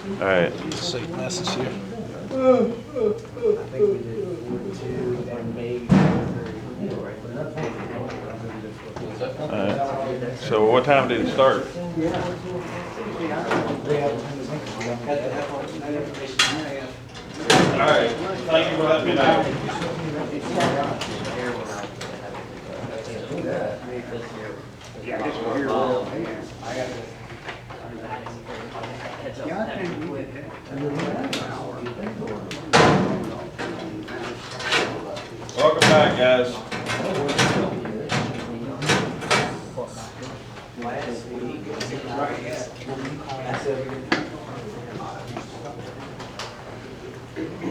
All right. Save message here. I think we did 42 and maybe 30. All right. So what time did it start? All right. Thank you for letting me know. Welcome back, guys.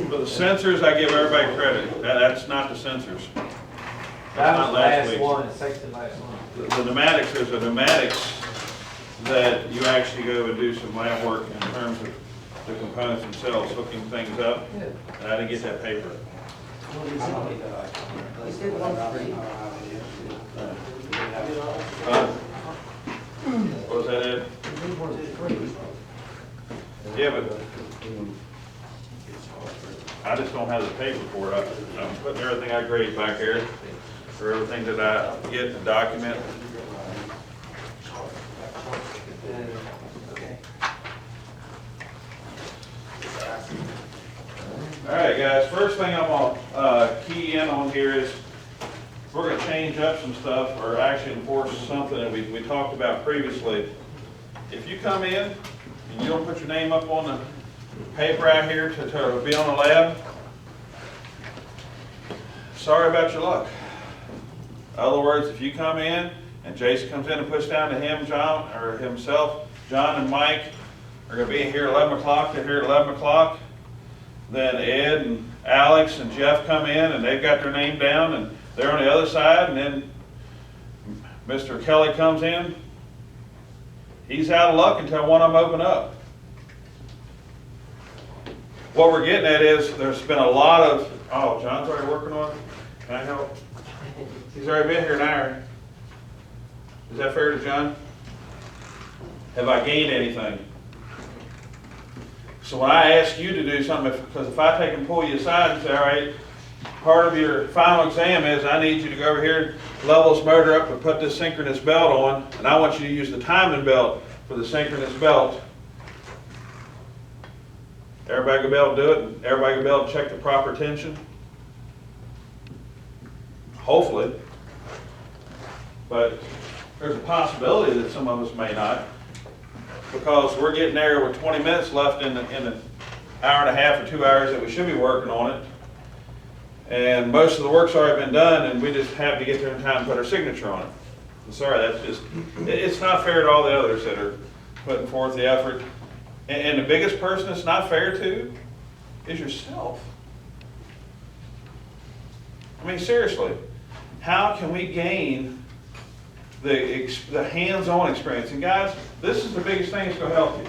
For the sensors, I give everybody credit. That's not the sensors. That Not was the last last week's. one, the second to last one. The pneumatics, there's a pneumatics that you actually go and do some lab work in terms of the components themselves, hooking things up. And I didn't get that paper. What was that, Ed? Yeah, but I just don't have the paper for it. I'm putting everything I grade back here for everything that I get in the document. All right, guys, first thing I'm gonna key in on here is we're gonna change up some stuff, or actually enforce something that we talked about previously. If you come in and you don't put your name up on the paper out here to be on the lab, sorry about your luck. In other words, if you come in and Jason comes in and puts down to him, John, or himself, John and Mike are gonna be here at 11 o'clock, they're here at 11 o'clock. Then Ed and Alex and Jeff come in and they've got their name down and they're on the other side, and then Mr. Kelly comes in. He's out of luck until one of them open up. What we're getting at is there's been a lot of, oh, John's already working on it. Can I help? He's already been here an hour. Is that fair to John? Have I gained anything? So when I ask you to do something, because if I take and pull you aside and say, all right, part of your final exam is I need you to go over here, level this motor up and put this synchronous belt on, and I want you to use the timing belt for the synchronous belt. Everybody gonna be able to do it, and everybody gonna be able to check the proper tension? Hopefully. But there's a possibility that some of us may not, because we're getting there with 20 minutes left in the hour and a half or 2 hours that we should be working on it. And most of the work's already been done, and we just have to get there in time to put our signature on it. I'm sorry, that's just, it's not fair to all the others that are putting forth the effort. And the biggest person it's not fair to is yourself. I mean, seriously, how can we gain the hands-on experience? And guys, this is the biggest thing that's gonna help you.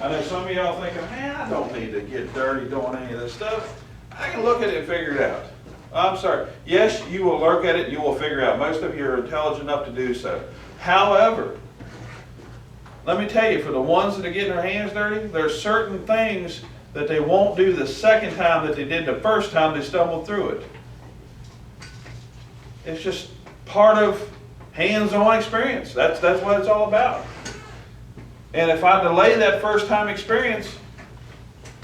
I know some of y'all thinking, man, I don't need to get dirty doing any of this stuff. I can look at it and figure it out. I'm sorry. Yes, you will look at it and you will figure it out. Most of you are intelligent enough to do so. However, let me tell you, for the ones that are getting their hands dirty, there are certain things that they won't do the second time that they did the first time they stumbled through it. It's just part of hands-on experience. That's what it's all about. And if I delay that first time experience,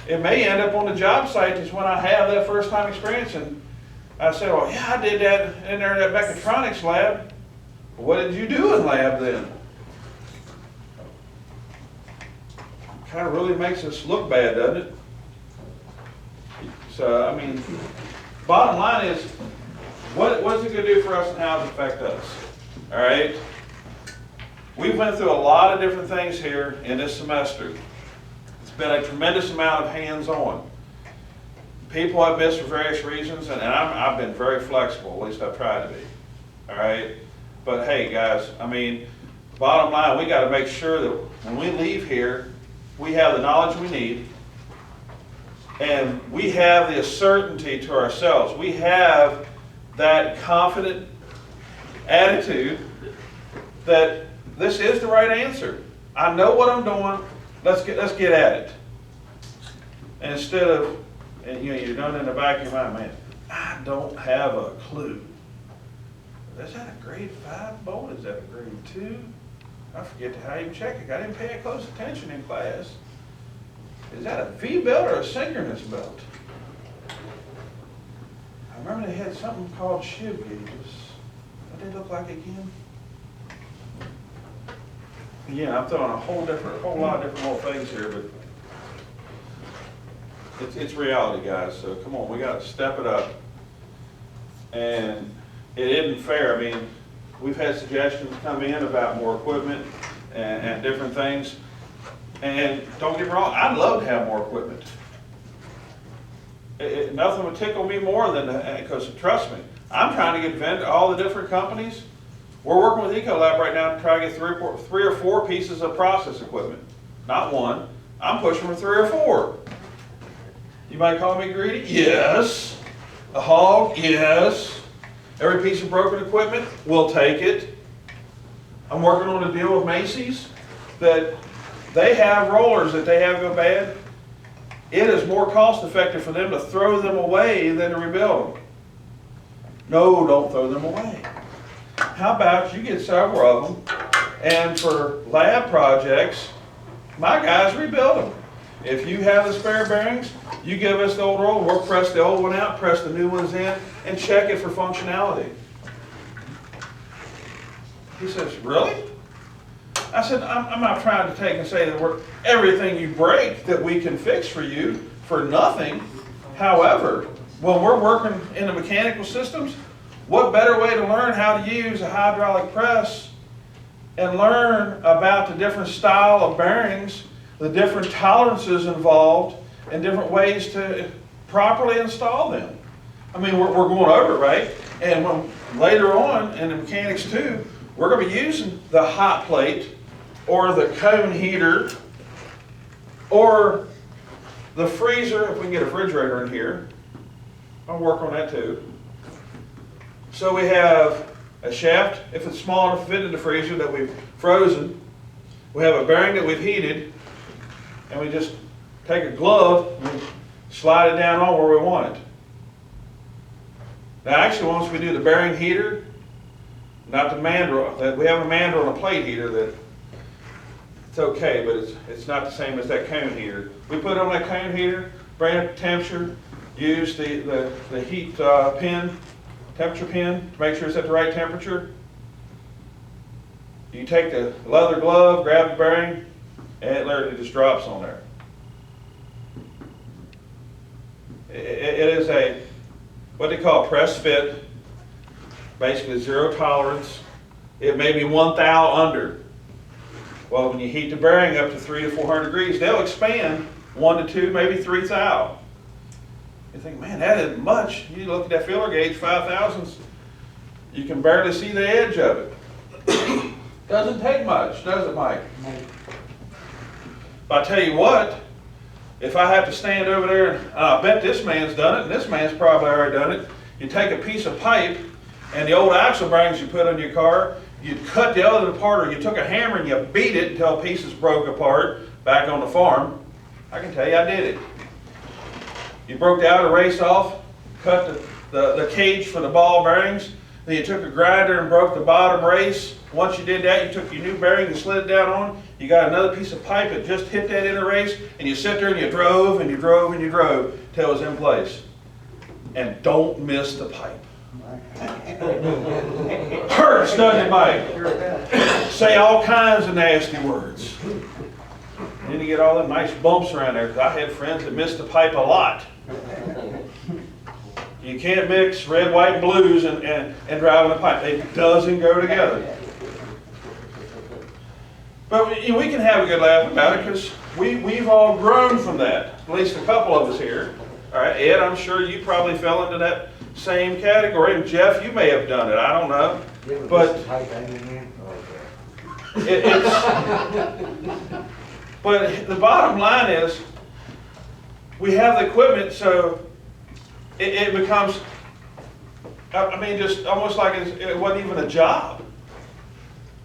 it may end up on the job site is when I have that first time experience and I say, well, yeah, I did that in there in that mechatronics lab. What did you do in lab then? Kind of really makes us look bad, doesn't it? So, I mean, bottom line is, what's it going to do for us and how does it affect us? All right? We went through a lot of different things here in this semester. It's been a tremendous amount of hands-on. People have missed for various reasons, and I've been very flexible, at least I've tried to be. All right? But hey, guys, I mean, bottom line, we got to make sure that when we leave here, we have the knowledge we need, and we have the certainty to ourselves. We have that confident attitude that this is the right answer. I know what I'm doing. Let's get at it. And instead of, and you're done in the back of your mind, man, I don't have a clue. Is that a grade 5 bolt? Is that a grade 2? I forget how you check it. I didn't pay close attention in class. Is that a V belt or a synchronous belt? I remember they had something called shiv gauges. What did they look like again? Yeah, I'm throwing a whole lot of different little things here, but it's reality, guys. So come on, we got to step it up. And it isn't fair. I mean, we've had suggestions come in about more equipment and different things. And don't get me wrong, I'd love to have more equipment. Nothing would tickle me more than, because trust me, I'm trying to get vent to all the different companies. We're working with Ecolab right now to try to get three or four pieces of process equipment. Not one. I'm pushing for 3 or 4. You might call me greedy? Yes. A hog? Yes. Every piece of broken equipment, we'll take it. I'm working on a deal with Macy's that they have rollers that they have go bad. It is more cost effective for them to throw them away than to rebuild them. No, don't throw them away. How about you get several of them, and for lab projects, my guys rebuild them. If you have the spare bearings, you give us the old roll, we'll press the old one out, press the new ones in, and check it for functionality. He says, really? I said, I'm not trying to take and say that everything you break that we can fix for you for nothing. However, when we're working in the mechanical systems, what better way to learn how to use a hydraulic press and learn about the different style of bearings, the different tolerances involved, and different ways to properly install them. I mean, we're going over it, right? And when later on in the mechanics too, we're going to be using the hot plate or the cone heater or the freezer, if we can get a refrigerator in here. I'll work on that too. So we have a shaft, if it's small enough to fit in the freezer, that we've frozen. We have a bearing that we've heated, and we just take a glove and slide it down on where we want it. Now actually, once we do the bearing heater, not the mandrel, we have a mandrel and a plate heater that it's okay, but it's not the same as that cone heater. We put on that cone heater, bring up the temperature, use the heat temperature pin to make sure it's at the right temperature. You take the leather glove, grab the bearing, and it literally just drops on there. It is a, what they call press fit, basically 0 tolerance. It may be 1 thou under. Well, when you heat the bearing up to 300 to 400 degrees, they'll expand 1 to 2, maybe 3 thou. You think, man, that isn't much. You look at that feeler gauge, 5 thousandths, you can barely see the edge of it. Doesn't take much, does it, Mike? But I tell you what, if I have to stand over there, and I bet this man's done it, and this man's probably already done it, you take a piece of pipe, and the old axle bearings you put on your car, you cut the other apart, or you took a hammer and you beat it until pieces broke apart back on the farm. I can tell you I did it. You broke the outer race off, cut the cage for the ball bearings, then you took a grinder and broke the bottom race. Once you did that, you took your new bearing and slid it down on. You got another piece of pipe that just hit that inner race, and you sit there and you drove and you drove and you drove till it was in place. And don't miss the pipe. Hurts, doesn't it, Mike? Say all kinds of nasty words. And then you get all them nice bumps around there, because I had friends that missed the pipe a lot. You can't mix red, white, and blues and driving a pipe. It doesn't go together. But we can have a good laugh about it, because we've all grown from that. At least a couple of us here. All right, Ed, I'm sure you probably fell into that same category. And Jeff, you may have done it. I don't know. But but the bottom line is, we have the equipment, so it becomes, I mean, just almost like it wasn't even a job.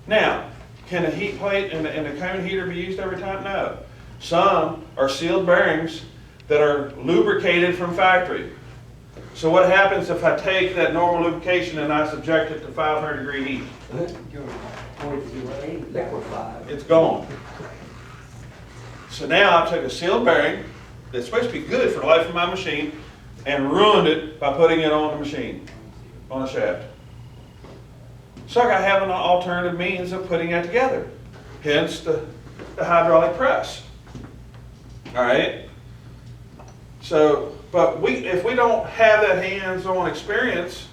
Now, can a heat plate and a cone heater be used every time? No. Some are sealed bearings that are lubricated from factory. So what happens if I take that normal lubrication and I subject it to 500-degree heat? Liquefied. It's gone. So now I took a sealed bearing that's supposed to be good for the life of my machine and ruined it by putting it on the machine, on the shaft. So I got to have an alternative means of putting that together, hence the hydraulic press. All right? So, but if we don't have that hands-on experience,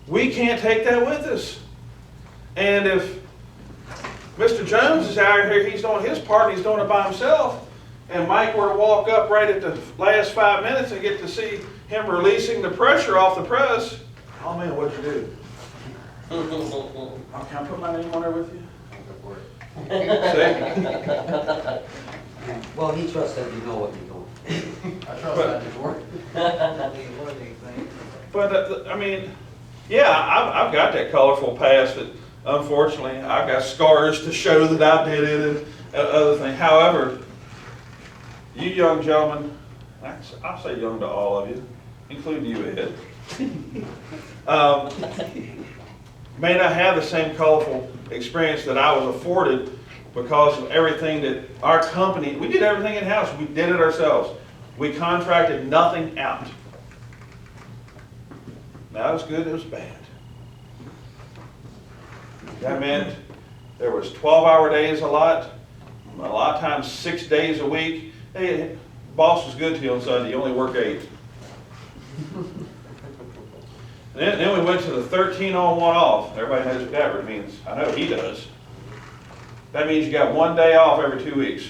we can't take that with us. And if Mr. Jones is out here, he's doing his part, and he's doing it by himself, and Mike were to walk up right at the last 5 minutes and get to see him releasing the pressure off the press, oh man, what'd you do? Oh, can I put my name on there with you? See? Well, he trusts that you know what you're doing. I trust that it's working. But I mean, yeah, I've got that colorful past that unfortunately I've got scars to show that I did it and other things. However, you young gentlemen, I'll say young to all of you, including you, Ed, may not have the same colorful experience that I was afforded because of everything that our company, we did everything in-house. We did it ourselves. We contracted nothing out. That was good, it was bad. That meant there was 12-hour days a lot of times 6 days a week. Hey, boss was good to you on Sunday, you only work 8. And then we went to the 13 on, 1 off. Everybody knows what that means. I know he does. That means you got 1 day off every 2 weeks.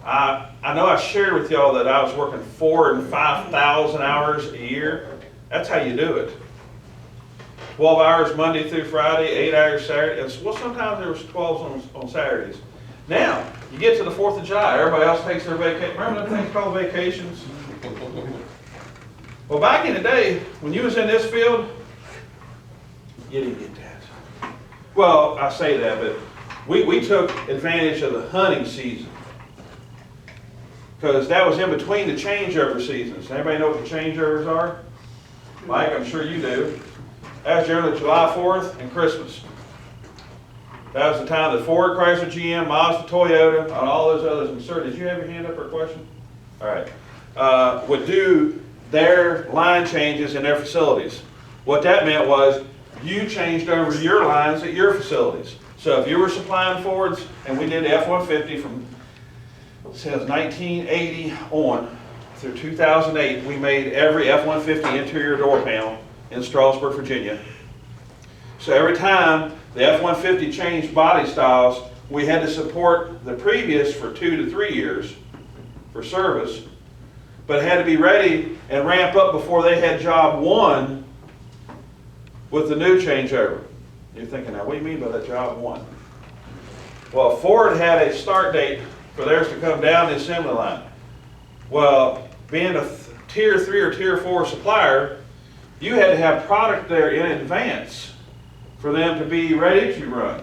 I know I shared with y'all that I was working 4,000 and 5,000 hours a year. That's how you do it. 12 hours Monday through Friday, 8 hours Saturday. Well, sometimes there was 12s on Saturdays. Now, you get to the 4th of July, everybody else takes their vacation. Remember that thing called vacations? Well, back in the day, when you was in this field, you didn't get that. Well, I say that, but we took advantage of the hunting season. Because that was in between the changeover seasons. Anybody know what the changeovers are? Mike, I'm sure you do. That's generally July 4th and Christmas. That was the time that Ford, Chrysler, GM, Mazda, Toyota, and all those others, and sir, did you have your hand up for a question? All right. Would do their line changes in their facilities. What that meant was you changed over your lines at your facilities. So if you were supplying Fords, and we did the F-150 from since 1980 on through 2008, we made every F-150 interior door panel in Strasburg, Virginia. So every time the F-150 changed body styles, we had to support the previous for 2 to 3 years for service, but it had to be ready and ramp up before they had job 1 with the new changeover. You're thinking, now what do you mean by that job 1? Well, Ford had a start date for theirs to come down the assembly line. Well, being a tier 3 or tier 4 supplier, you had to have product there in advance for them to be ready to run.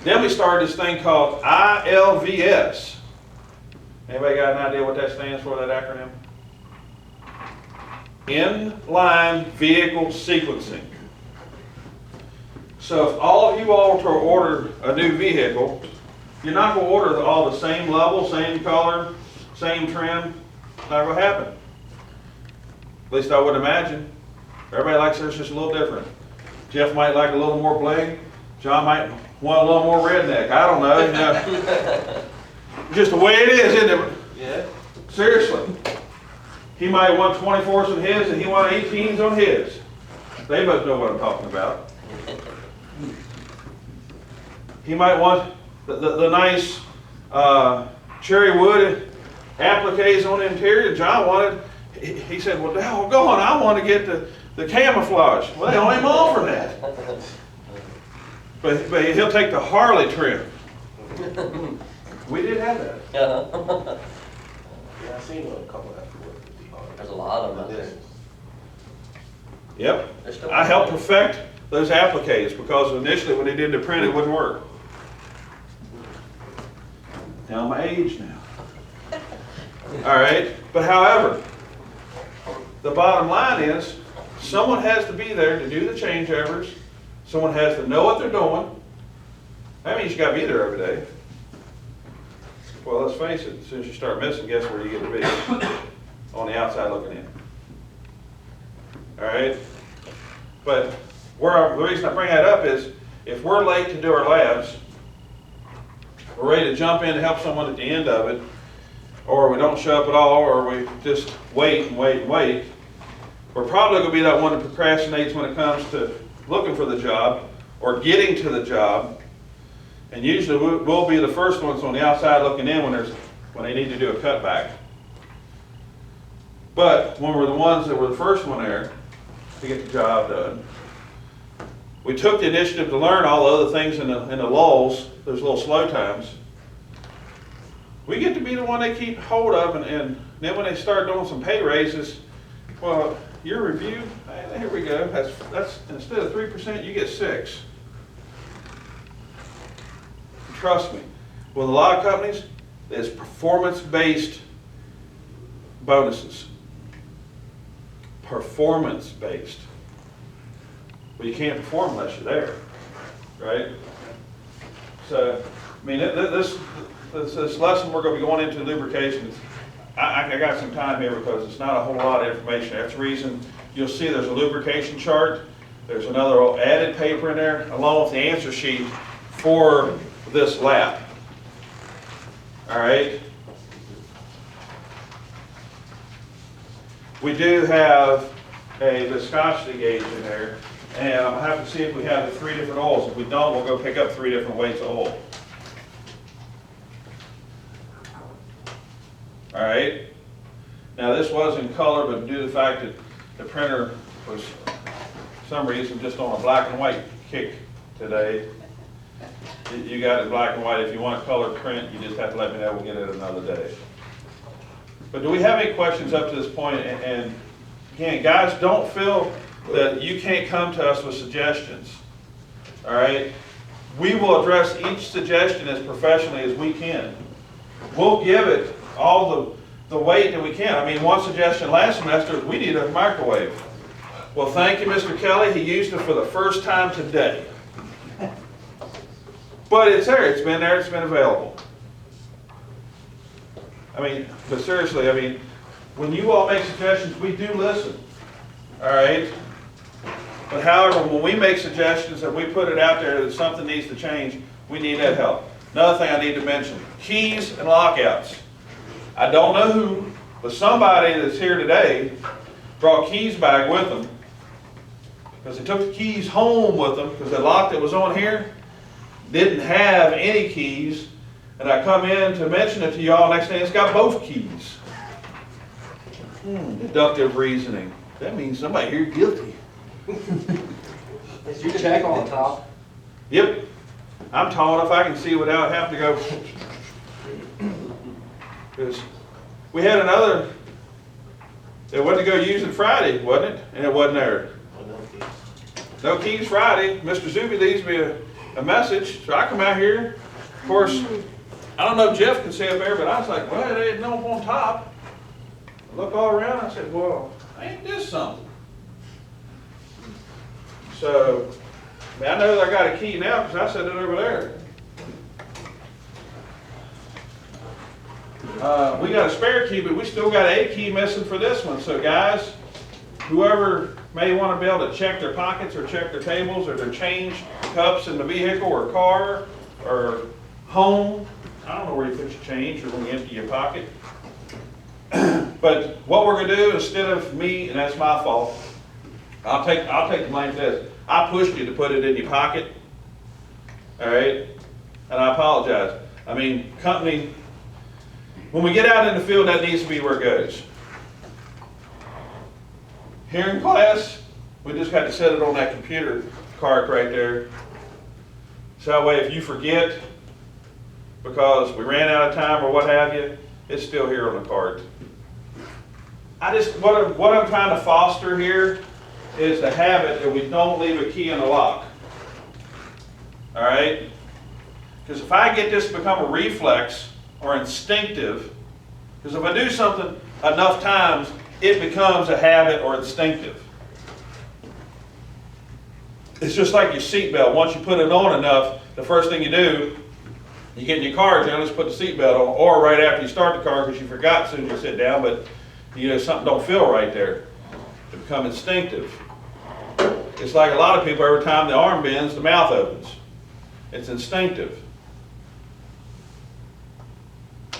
Then we started this thing called ILVS. Anybody got an idea what that stands for, that acronym? Inline Vehicle Sequencing. So if all of you all were to order a new vehicle, you're not going to order all the same level, same color, same trim. Not going to happen. At least I would imagine. Everybody likes theirs just a little different. Jeff might like a little more bling. John might want a little more redneck. I don't know. You know. Just the way it is, isn't it? Yeah. Seriously. He might want 24s on his and he want 18s on his. They both know what I'm talking about. He might want the nice cherry wood appliques on the interior. John wanted, he said, well, go on, I want to get the camouflage. Well, they don't even offer that. But he'll take the Harley trim. We did have that. Yeah, I seen a couple of that. There's a lot of them out there. Yep. They're still- I helped perfect those appliques because initially when they did the print, it wouldn't work. Tell my age now. All right, but however, the bottom line is someone has to be there to do the changeovers. Someone has to know what they're doing. That means you got to be there every day. Well, let's face it, as soon as you start missing, guess where you get to be? On the outside looking in. All right? But the reason I bring that up is if we're late to do our labs, we're ready to jump in to help someone at the end of it, or we don't show up at all, or we just wait and wait and wait, we're probably going to be that one that procrastinates when it comes to looking for the job or getting to the job. And usually we'll be the first ones on the outside looking in when they need to do a cutback. But when we're the ones that were the first one there to get the job done, we took the initiative to learn all the other things in the lulls, those little slow times. We get to be the one they keep hold of, and then when they start doing some pay raises, well, your review, here we go. That's instead of 3%, you get 6%. Trust me, with a lot of companies, there's performance-based bonuses. Performance-based. Well, you can't perform unless you're there, right? So, I mean, this lesson we're going to be going into lubrication. I got some time here because it's not a whole lot of information. That's the reason you'll see there's a lubrication chart. There's another added paper in there, along with the answer sheet for this lap. All right. We do have a viscosity gauge in there, and I'll have to see if we have the 3 different oils. If we don't, we'll go pick up 3 different weights of oil. All right. Now this was in color, but due to the fact that the printer was, for some reason, just on a black and white kick today, you got it black and white. If you want a colored print, you just have to let me know. We'll get it another day. But do we have any questions up to this point? And again, guys, don't feel that you can't come to us with suggestions. All right? We will address each suggestion as professionally as we can. We'll give it all the weight that we can. I mean, one suggestion last semester was we need a microwave. Well, thank you, Mr. Kelly. He used it for the first time today. But it's there. It's been there. It's been available. I mean, but seriously, I mean, when you all make suggestions, we do listen. All right? But however, when we make suggestions and we put it out there that something needs to change, we need that help. Another thing I need to mention, keys and lockouts. I don't know who, but somebody that's here today brought keys back with them because they took the keys home with them because the lock that was on here didn't have any keys. And I come in to mention it to y'all, next thing it's got both keys. Deductive reasoning. That means somebody here guilty. Is your check on top? Yep. I'm tall enough I can see without having to go. Because we had another, it went to go use it Friday, wasn't it? And it wasn't there. No keys Friday. Mr. Zuby leaves me a message. So I come out here. Of course, I don't know if Jeff can see up there, but I was like, well, they didn't know up on top. I look all around. I said, well, ain't this something? So, I mean, I know that I got a key now because I set it over there. We got a spare key, but we still got a key missing for this one. So guys, whoever may want to be able to check their pockets or check their tables or their change cups in the vehicle or car or home, I don't know where you put your change or when you empty your pocket. But what we're going to do, instead of me, and that's my fault, I'll take the blame for this. I pushed you to put it in your pocket, all right? And I apologize. I mean, company, when we get out in the field, that needs to be where it goes. Here in class, we just got to set it on that computer cart right there. So that way, if you forget, because we ran out of time or what have you, it's still here on the cart. What I'm trying to foster here is the habit that we don't leave a key in the lock. All right? Because if I get this to become a reflex or instinctive, because if I do something enough times, it becomes a habit or instinctive. It's just like your seatbelt. Once you put it on enough, the first thing you do, you get in your car, you just put the seatbelt on, or right after you start the car because you forgot as soon as you sit down, but something don't feel right there. It becomes instinctive. It's like a lot of people, every time the arm bends, the mouth opens. It's instinctive.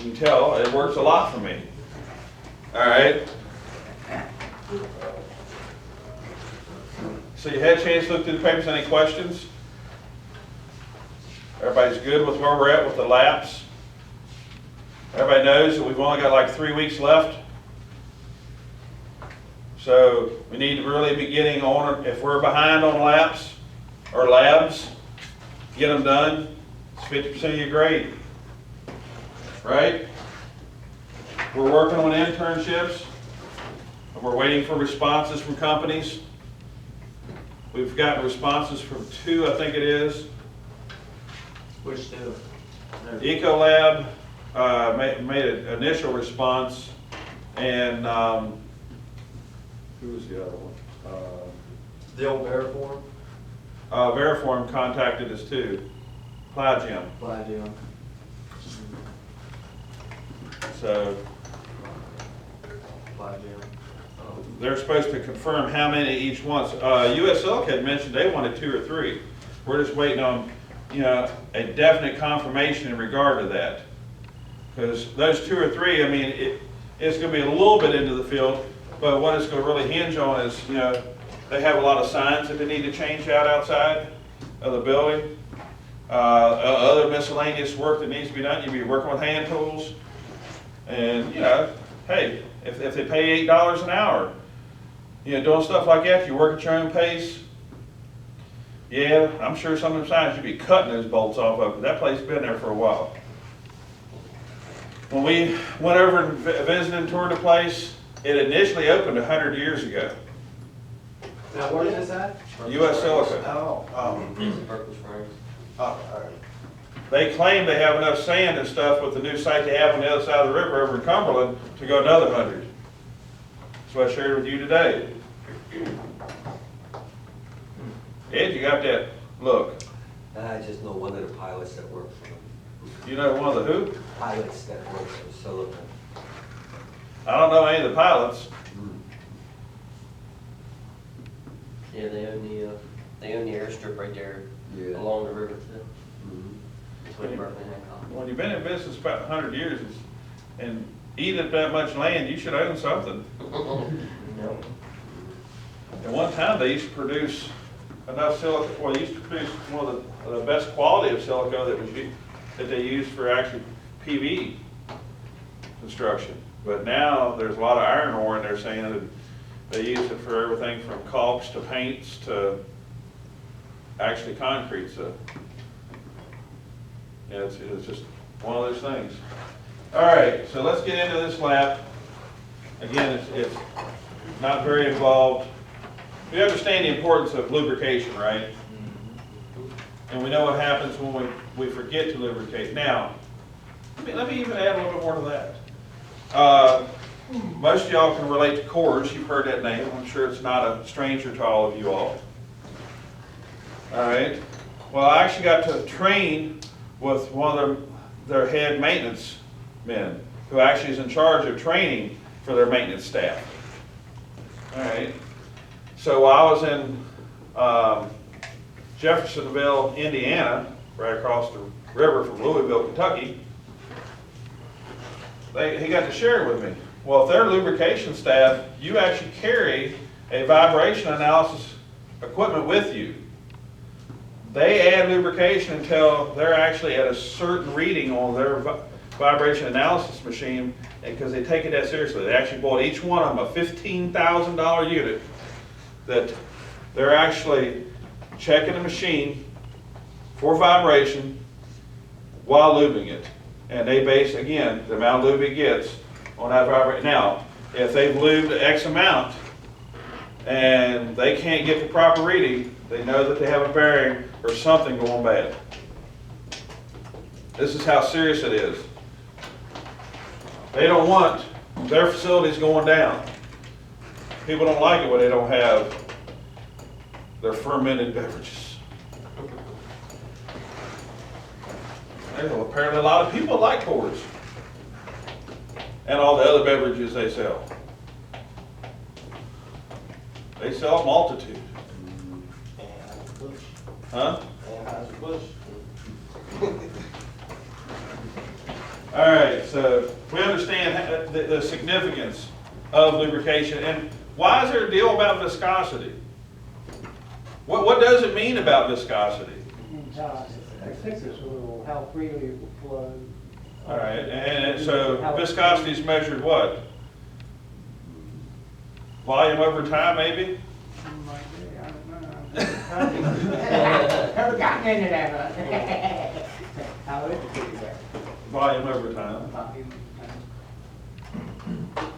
You can tell it works a lot for me. All right. So you had a chance to look through the papers. Any questions? Everybody's good with where we're at with the laps? Everybody knows that we've only got like 3 weeks left. So we need to really be getting on, if we're behind on laps or labs, get them done. It's 50% of your grade, right? We're working on internships. We're waiting for responses from companies. We've gotten responses from 2, I think it is. Which two? Ecolab made an initial response, and who was the other one? The old Veriform? Veriform contacted us too. Plygym. Plygym. So Plygym. they're supposed to confirm how many each wants. US Silica had mentioned they wanted 2 or 3. We're just waiting on, a definite confirmation in regard to that. Because those 2 or 3, I mean, it's going to be a little bit into the field, but what it's going to really hinge on is, they have a lot of signs that they need to change out outside of the building. Other miscellaneous work that needs to be done. You'll be working with hand tools. And, hey, if they pay $8 an hour, doing stuff like that, you work at your own pace. Yeah, I'm sure some of the signs you'd be cutting those bolts off of, but that place has been there for a while. When we went over and visited and toured the place, it initially opened 100 years ago. Now, where is this at? US Silica. Oh, Purple Springs. all right. They claim they have enough sand and stuff with the new site they have on the other side of the river over in Cumberland to go another 100. That's what I shared with you today. Ed, you got that look. I just know one of the pilots that works for them. You know one of the who? Pilots that works for Silicon. I don't know any of the pilots. Yeah, they own the airstrip right there Yeah. along the river too. Mhm. Between Berkeley and Hancock. When you've been in business about 100 years and eating that much land, you should own something. No. At one time, they used to produce enough silica, well, they used to produce one of the best quality of silica that they used for actually PV construction. But now, there's a lot of iron ore, and they're saying that they use it for everything from caulks to paints to actually concrete, so. Yeah, it's just one of those things. All right, so let's get into this lap. Again, it's not very involved. We understand the importance of lubrication, right? And we know what happens when we forget to lubricate. Now, let me even add a little bit more to that. Most of y'all can relate to Coors. You've heard that name. I'm sure it's not a stranger to all of you all. All right. Well, I actually got to train with one of their head maintenance men, who actually is in charge of training for their maintenance staff. All right. So while I was in Jeffersonville, Indiana, right across the river from Louisville, Kentucky, he got to share it with me. Well, if they're lubrication staff, you actually carry a vibration analysis equipment with you. They add lubrication until they're actually at a certain reading on their vibration analysis machine, because they take it that seriously. They actually bought each one of them a $15,000 unit that they're actually checking the machine for vibration while lubing it. And they base, again, the amount of lube it gets on that vibration. Now, if they've lubed X amount and they can't get the proper reading, they know that they have a bearing or something going bad. This is how serious it is. They don't want their facilities going down. People don't like it when they don't have their fermented beverages. There's apparently a lot of people like Coors and all the other beverages they sell. They sell a multitude. Anheuser-Busch. Huh? Anheuser-Busch. All right, so we understand the significance of lubrication. And why is there a deal about viscosity? What does it mean about viscosity? It fixes how freely it will flow. All right, and so viscosity is measured what? Volume over time, maybe? I don't know. Never gotten into that, but how is it? Volume over time.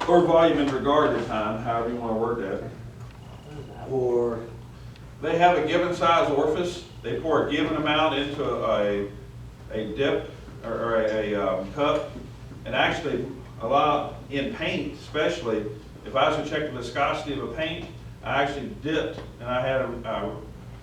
Or volume in regard to time, however you want to word that. Or they have a given size orifice. They pour a given amount into a dip or a cup. And actually, a lot in paint, especially, if I was to check the viscosity of a paint, I actually dipped, and I had a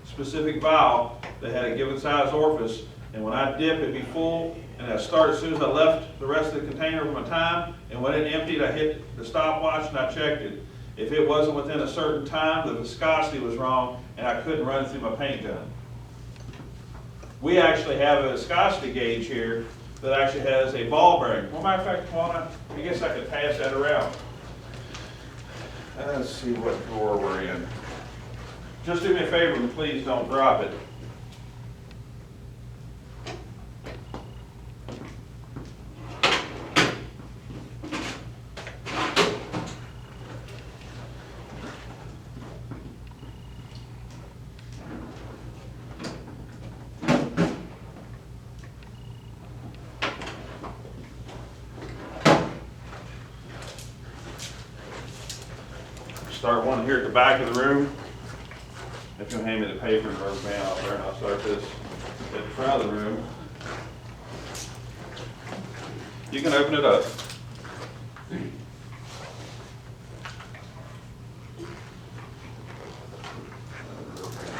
specific vial that had a given size orifice. And when I dip, it'd be full, and I start as soon as I left the rest of the container for my time. And when it emptied, I hit the stopwatch and I checked it. If it wasn't within a certain time, the viscosity was wrong, and I couldn't run it through my paint gun. We actually have a viscosity gauge here that actually has a ball bearing. Well, matter of fact, Tawana, I guess I could pass that around. Let's see what drawer we're in. Just do me a favor and please don't drop it. Start one here at the back of the room. If you'll hand me the paper and rubber band out there, and I'll start this at the front of the room. You can open it up.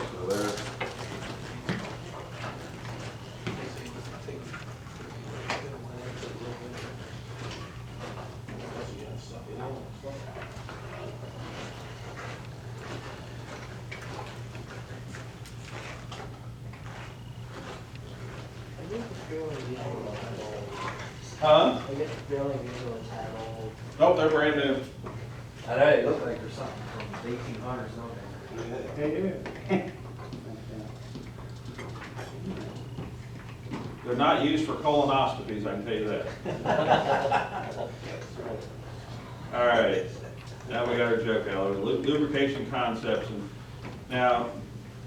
So there. Huh? I get the feeling these ones have all. Nope, they're brand new. I know, it looked like there's something from the 1800s, don't they? They do. They're not used for colonoscopies, I can tell you that. All right, now we got our joke out. Lubrication concepts. And now,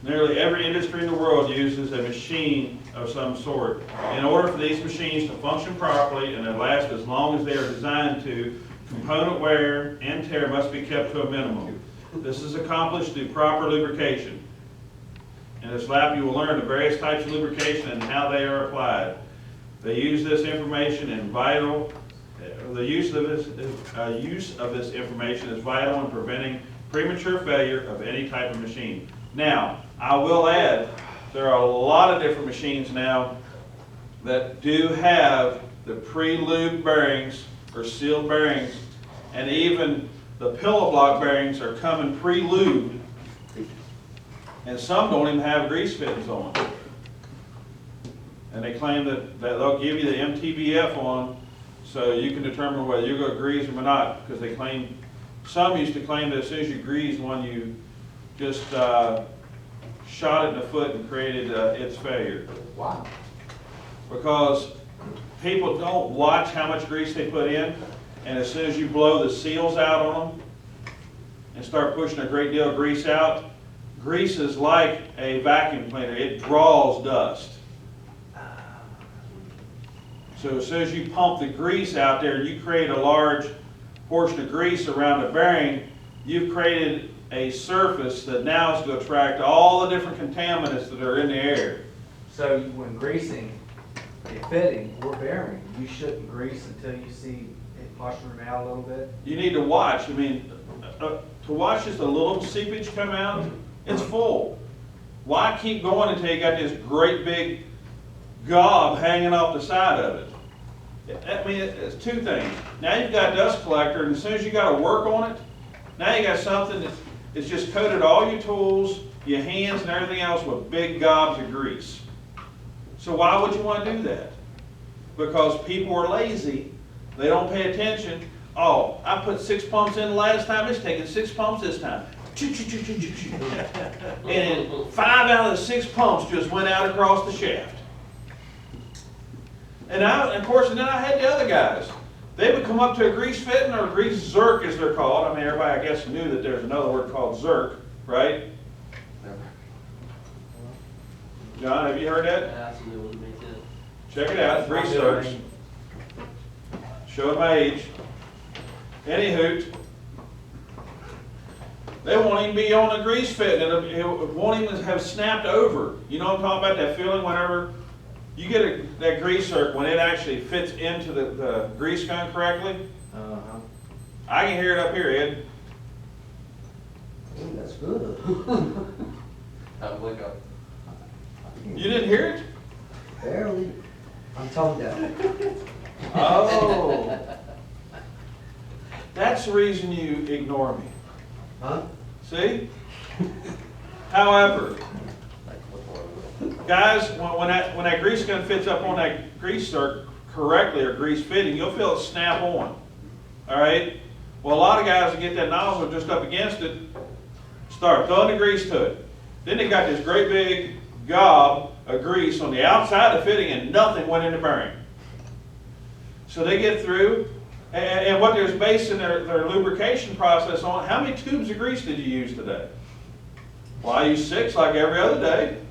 nearly every industry in the world uses a machine of some sort. In order for these machines to function properly and to last as long as they are designed to, component wear and tear must be kept to a minimum. This is accomplished through proper lubrication. In this lab, you will learn the various types of lubrication and how they are applied. They use this information in vital. The use of this information is vital in preventing premature failure of any type of machine. Now, I will add, there are a lot of different machines now that do have the pre-lube bearings or sealed bearings, and even the pillow block bearings are coming pre-lubed, and some don't even have grease fittings on them. And they claim that they'll give you the MTBF on so you can determine whether you're going to grease them or not, because they claim, some used to claim that as soon as you greased one, you just shot it in the foot and created its failure. Wow. Because people don't watch how much grease they put in, and as soon as you blow the seals out on them and start pushing a great deal of grease out, grease is like a vacuum cleaner. It draws dust. So as soon as you pump the grease out there and you create a large portion of grease around the bearing, you've created a surface that now is going to attract all the different contaminants that are in the air. So when greasing a fitting or bearing, you shouldn't grease until you see it washing them out a little bit. You need to watch, I mean, to watch just a little seepage come out, it's full. Why keep going until you got this great big gob hanging off the side of it? I mean, it's two things. Now you've got dust collector, and as soon as you got to work on it, now you got something that's just coated all your tools, your hands, and everything else with big gobs of grease. So why would you want to do that? Because people are lazy. They don't pay attention. Oh, I put 6 pumps in last time. It's taking 6 pumps this time. And 5 out of the 6 pumps just went out across the shaft. And of course, then I had the other guys. They would come up to a grease fitting, or a grease zerk as they're called. I mean, everybody, I guess, knew that there's another word called zerk, right? John, have you heard that? That's a new one to me too. Check it out, grease zerks. Showing my age. Any hoot. They won't even be on a grease fit, and it won't even have snapped over. You know what I'm talking about? That feeling whenever you get that grease zerk, when it actually fits into the grease gun correctly. Uh-huh. I can hear it up here, Ed. Ooh, that's good. I'll wake up. You didn't hear it? Barely. I'm tongue deaf. Oh. That's the reason you ignore me. Huh? See? However, guys, when that grease gun fits up on that grease zerk correctly, or grease fitting, you'll feel it snap on. All right? Well, a lot of guys that get that nozzle just up against it, start throwing the grease to it. Then they got this great big gob of grease on the outside of the fitting, and nothing went in the bearing. So they get through, and what they're basing their lubrication process on, how many tubes of grease did you use today? Well, I used 6 like every other day.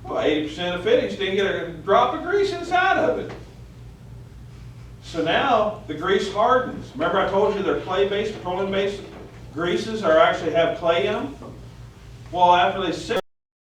Well, 80% of fittings didn't get a drop of grease inside of it. So now the grease hardens. Remember I told you they're clay-based, petroleum-based greases are actually have clay in them? Well, after they sit